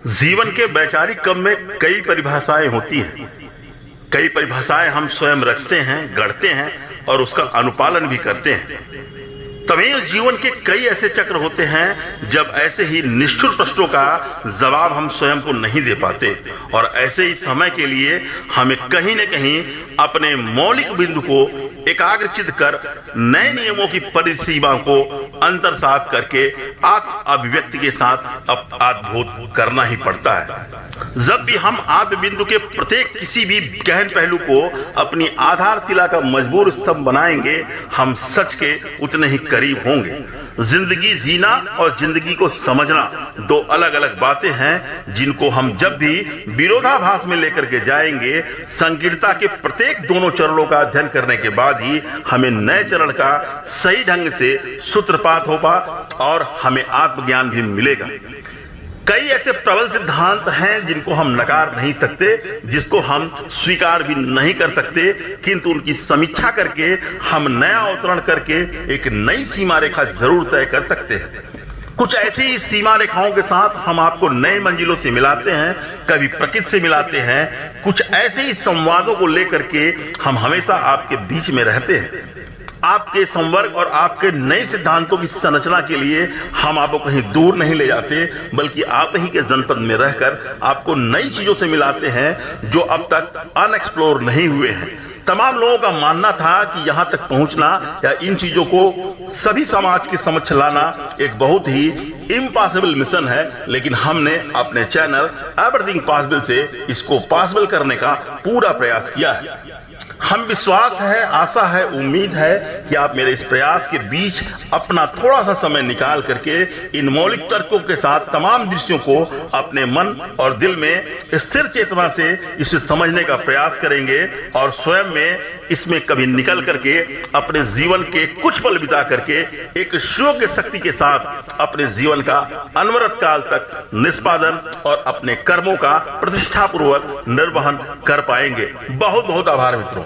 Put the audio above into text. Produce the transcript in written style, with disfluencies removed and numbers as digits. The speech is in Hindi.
जीवन के वैचारिक क्रम में कई परिभाषाएं होती हैं। कई परिभाषाएं हम स्वयं रचते हैं, गढ़ते हैं और उसका अनुपालन भी करते हैं। तभी जीवन के कई ऐसे चक्र होते हैं जब ऐसे ही निष्ठुर प्रश्नों का जवाब हम स्वयं को नहीं दे पाते, और ऐसे ही समय के लिए हमें कहीं न कहीं अपने मौलिक बिंदु को एकाग्रचित कर नए नियमों की परिसीमा को अंतर्सात करके आत्म अभिव्यक्ति के साथ आत्मबोध करना ही पड़ता है। जब भी हम आत्म बिंदु के प्रत्येक किसी भी गहन पहलू को अपनी आधारशिला का मजबूत स्तंभ बनाएंगे, हम सच के उतने ही करीब होंगे। जिंदगी जीना और जिंदगी को समझना दो अलग अलग बातें हैं, जिनको हम जब भी विरोधाभास में लेकर के जाएंगे, संकीर्णता के प्रत्येक दोनों चरणों का अध्ययन करने के बाद ही हमें नए चरण का सही ढंग से सूत्रपात होगा और हमें आत्मज्ञान भी मिलेगा। कई ऐसे प्रबल सिद्धांत हैं जिनको हम नकार नहीं सकते, जिसको हम स्वीकार भी नहीं कर सकते, किंतु उनकी समीक्षा करके हम नया अवतरण करके एक नई सीमा रेखा जरूर तय कर सकते हैं। कुछ ऐसी ही सीमा रेखाओं के साथ हम आपको नए मंजिलों से मिलाते हैं, कभी प्रकृति से मिलाते हैं। कुछ ऐसे ही संवादों को लेकर के हम हमेशा आपके बीच में रहते हैं। आपके संवर्ग और आपके नए सिद्धांतों की संरचना के लिए हम आपको कहीं दूर नहीं ले जाते, बल्कि आप ही के जनपद में रहकर आपको नई चीजों से मिलाते हैं जो अब तक अनएक्सप्लोर नहीं हुए हैं। तमाम लोगों का मानना था कि यहाँ तक पहुँचना या इन चीजों को सभी समाज के समक्ष लाना एक बहुत ही इम्पॉसिबल मिशन है, लेकिन हमने अपने चैनल एवरीथिंग पॉसिबल से इसको पॉसिबल करने का पूरा प्रयास किया है। हम विश्वास है, आशा है, उम्मीद है कि आप मेरे इस प्रयास के बीच अपना थोड़ा सा समय निकाल करके इन मौलिक तर्कों के साथ तमाम दृश्यों को अपने मन और दिल में स्थिर चेतना से इसे समझने का प्रयास करेंगे और स्वयं में इसमें कभी निकल करके अपने जीवन के कुछ पल बिता करके एक योग्य शक्ति के साथ अपने जीवन का अनवरत काल तक निष्पादन और अपने कर्मों का प्रतिष्ठापूर्वक निर्वहन कर पाएंगे। बहुत बहुत आभार मित्रों।